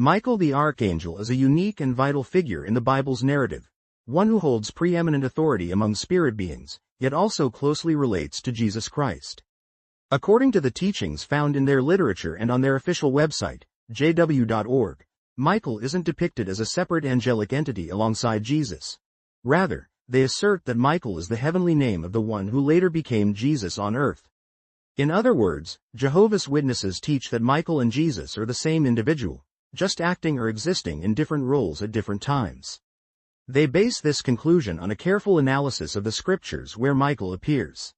Michael the Archangel is a unique and vital figure in the Bible's narrative, one who holds preeminent authority among spirit beings, yet also closely relates to Jesus Christ. According to the teachings found in their literature and on their official website, jw.org, Michael isn't depicted as a separate angelic entity alongside Jesus. Rather, they assert that Michael is the heavenly name of the one who later became Jesus on earth. In other words, Jehovah's Witnesses teach that Michael and Jesus are the same individual, just acting or existing in different roles at different times. They base this conclusion on a careful analysis of the scriptures where Michael appears.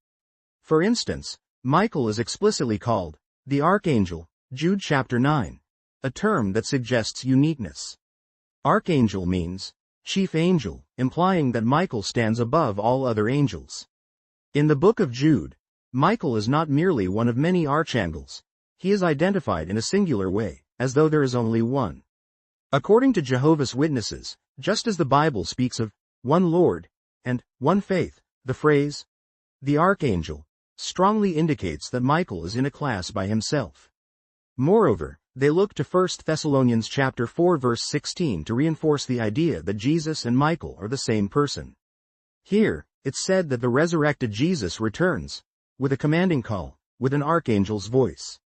For instance, Michael is explicitly called the Archangel, Jude chapter 9, a term that suggests uniqueness. Archangel means chief angel, implying that Michael stands above all other angels. In the book of Jude, Michael is not merely one of many archangels. He is identified in a singular way, as though there is only one. According to Jehovah's Witnesses, just as the Bible speaks of one Lord and one faith, the phrase, the Archangel, strongly indicates that Michael is in a class by himself. Moreover, they look to 1 Thessalonians chapter 4 verse 16 to reinforce the idea that Jesus and Michael are the same person. Here, it's said that the resurrected Jesus returns, with a commanding call, with an archangel's voice.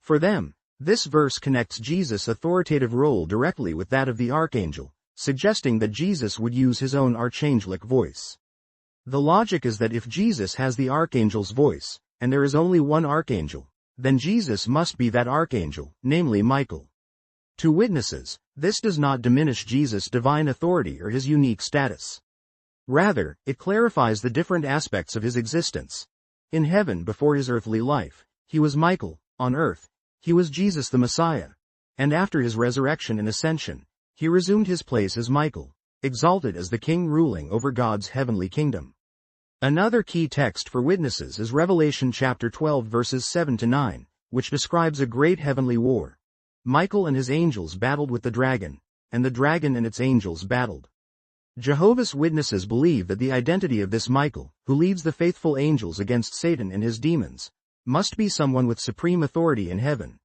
For them, this verse connects Jesus' authoritative role directly with that of the archangel, suggesting that Jesus would use his own archangelic voice. The logic is that if Jesus has the archangel's voice, and there is only one archangel, then Jesus must be that archangel, namely Michael. To witnesses, this does not diminish Jesus' divine authority or his unique status. Rather, it clarifies the different aspects of his existence. In heaven before his earthly life, he was Michael; on earth, he was Jesus the Messiah; and after his resurrection and ascension, he resumed his place as Michael, exalted as the king ruling over God's heavenly kingdom. Another key text for witnesses is Revelation chapter 12 verses 7 to 9, which describes a great heavenly war. Michael and his angels battled with the dragon, and the dragon and its angels battled. Jehovah's Witnesses believe that the identity of this Michael, who leads the faithful angels against Satan and his demons, must be someone with supreme authority in heaven,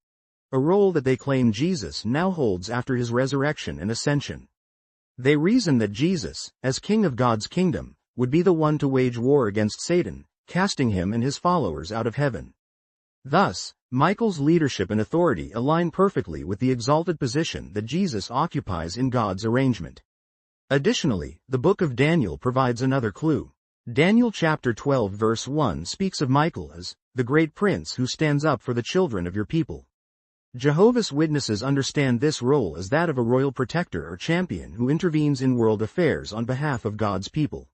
a role that they claim Jesus now holds after his resurrection and ascension. They reason that Jesus, as king of God's kingdom, would be the one to wage war against Satan, casting him and his followers out of heaven. Thus, Michael's leadership and authority align perfectly with the exalted position that Jesus occupies in God's arrangement. Additionally, the book of Daniel provides another clue. Daniel chapter 12 verse 1 speaks of Michael as the great prince who stands up for the children of your people. Jehovah's Witnesses understand this role as that of a royal protector or champion who intervenes in world affairs on behalf of God's people.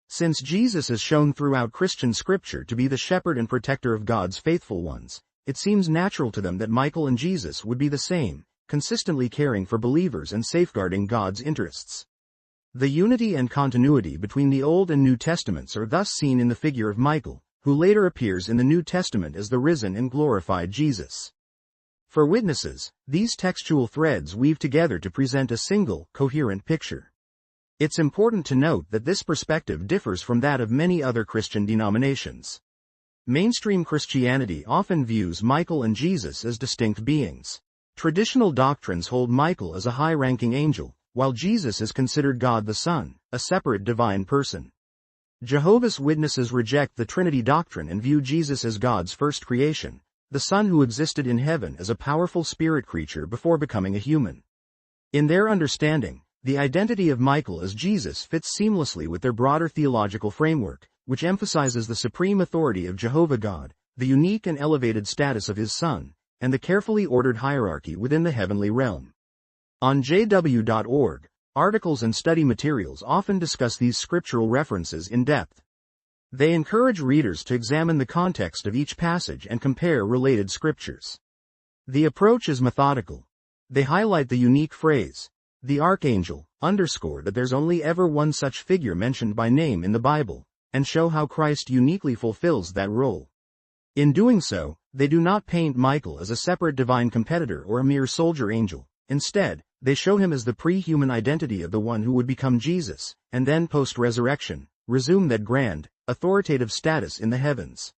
Since Jesus is shown throughout Christian scripture to be the shepherd and protector of God's faithful ones, it seems natural to them that Michael and Jesus would be the same, consistently caring for believers and safeguarding God's interests. The unity and continuity between the Old and New Testaments are thus seen in the figure of Michael, who later appears in the New Testament as the risen and glorified Jesus. For witnesses, these textual threads weave together to present a single, coherent picture. It's important to note that this perspective differs from that of many other Christian denominations. Mainstream Christianity often views Michael and Jesus as distinct beings. Traditional doctrines hold Michael as a high-ranking angel, while Jesus is considered God the Son, a separate divine person. Jehovah's Witnesses reject the Trinity doctrine and view Jesus as God's first creation, the Son who existed in heaven as a powerful spirit creature before becoming a human. In their understanding, the identity of Michael as Jesus fits seamlessly with their broader theological framework, which emphasizes the supreme authority of Jehovah God, the unique and elevated status of his Son, and the carefully ordered hierarchy within the heavenly realm. On jw.org, articles and study materials often discuss these scriptural references in depth. They encourage readers to examine the context of each passage and compare related scriptures. The approach is methodical. They highlight the unique phrase, the Archangel, underscore that there's only ever one such figure mentioned by name in the Bible, and show how Christ uniquely fulfills that role. In doing so, they do not paint Michael as a separate divine competitor or a mere soldier angel. Instead, they show him as the pre-human identity of the one who would become Jesus, and then post-resurrection, resume that grand, authoritative status in the heavens.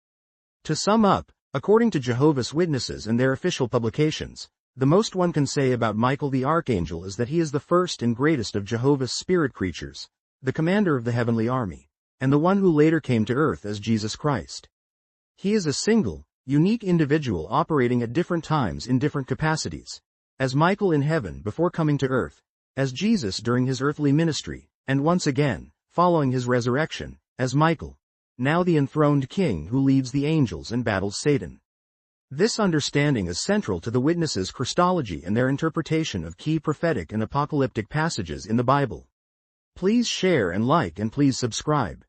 To sum up, according to Jehovah's Witnesses and their official publications, The most one can say about Michael the Archangel is that he is the first and greatest of Jehovah's spirit creatures, the commander of the heavenly army, and the one who later came to earth as Jesus Christ. He is a single, unique individual operating at different times in different capacities, as Michael in heaven before coming to earth, as Jesus during his earthly ministry, and once again, following his resurrection, as Michael, now the enthroned king who leads the angels and battles Satan. This understanding is central to the witnesses' Christology and their interpretation of key prophetic and apocalyptic passages in the Bible. Please share and like and please subscribe.